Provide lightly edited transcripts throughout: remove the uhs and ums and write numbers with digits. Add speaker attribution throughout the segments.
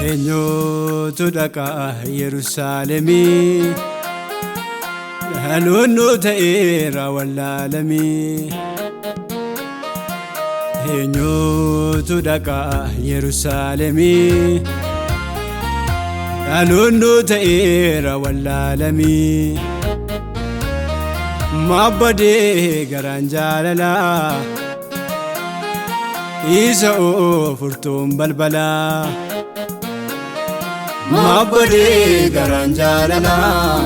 Speaker 1: eenyutu dhaqa Yerusaalemii dhaloonni ta'eera wallaalamii eenyutu dhaqa Yerusaalemii dhaloonni ta'eera wallaalamii mabbadee garaan jaalalaa isa oofurtuun balbalaa mabbadee garaan jaalalaa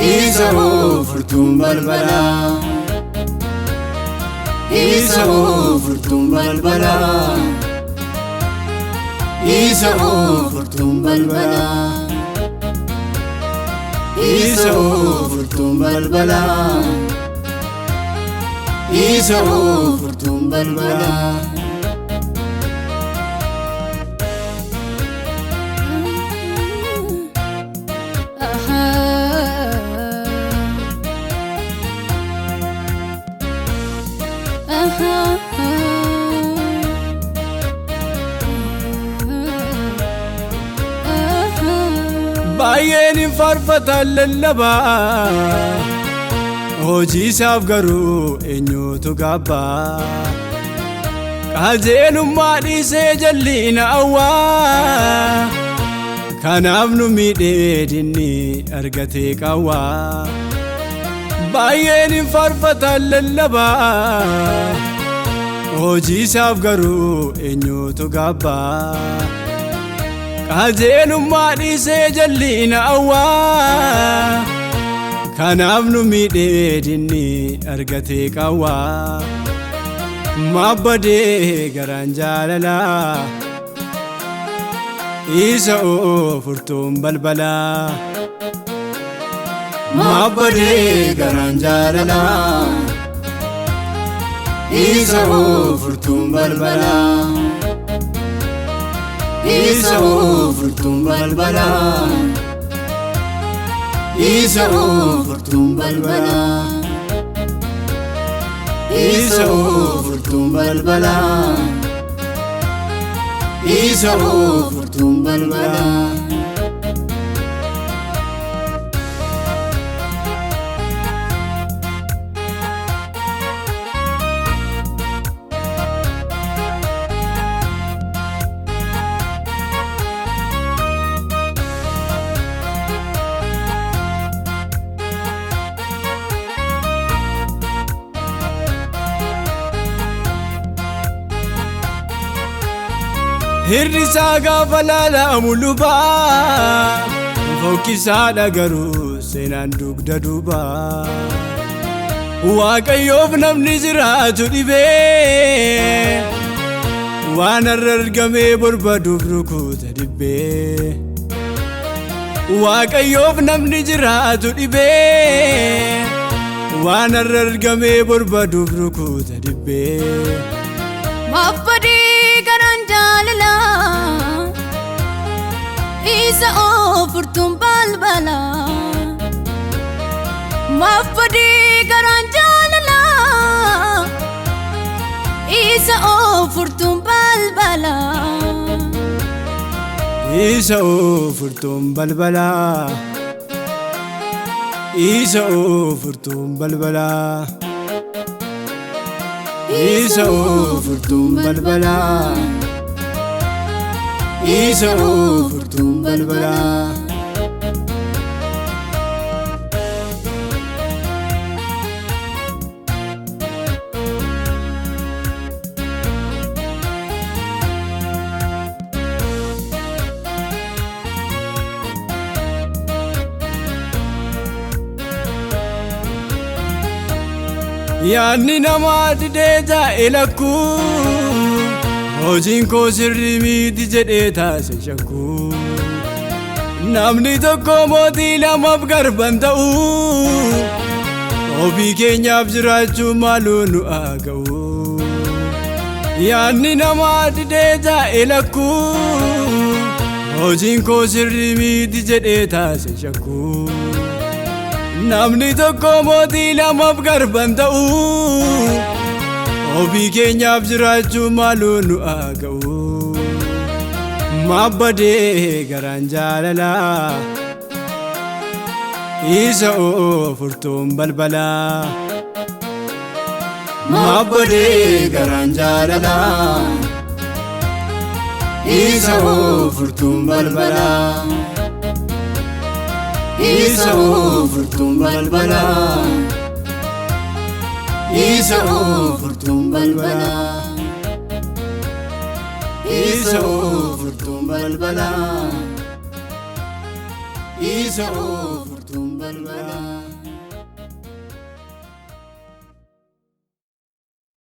Speaker 1: isa oofurtuun balbalaa isa oofurtuun balbalaa isa oofurtuun balbalaa isa oofurtuun balbalaa isa oofurtuun balbalaa baay'een farfatan lallabaa hojii isaaf garuu eenyutu gaabbaa qajeelummaa dhiisee jalliina awwaa kanaaf nu miidhee dinni argatee qawwaa baay'een farfatan lallabaa hojii isaaf garuu eenyutu gaabbaa qajeelummaa dhiisee jalliina awwaa kanaaf nu miidhee dinni argatee qawwaa mabbadee garaan jaalalaa isa oofurtuun balbalaa mabbadee garaan jaalalaa isa oofurtuun balbalaa isa oofurtuun balbalaa isa oofurtuun balbalaa isa oofurtuun balbalaa isa oofurtuun balbalaa hirrisaa gaafa laalamu lubaa fokkisaadha garuu seenaan dugda duubaa waaqayyoof namni jiraatu dhibee waan har'a argamee barbaaduuf rukuta dhibbee waaqayyoof namni jiraatu dhibee waan har'a argamee barbaaduuf rukuta dhibbee
Speaker 2: mabbadee garaan jaalalaa isa oofurtuun balbalaa mabbadee garaan jaalalaa isa oofurtuun balbalaa
Speaker 1: isa oofurtuun balbalaa isa oofurtuun balbalaa isa oofurtuun balbalaa isa oofurtuun balbalaa yaadni namaa didee taa'e lakkuu hojiin koo sirrii miti jedhee taase shakkuu namni tokko mootii lamaaf garban ta'uu ofii keenyaaf jiraachuu maaloo nu haa ga'u yaadni namaa didee taa'e lakkuu hojiin koo sirrii miti jedhee taase shakkuu namni tokko mootii lamaaf garban ta'uu ofii keenyaaf jiraachuu maaloo nu haa ga'u mabbade garan jalala isa furtum balbala mabbade garan jalala isa furtum balbala isa furtum balbala isa furtum balbala isa furtum balbala isa furtum balbala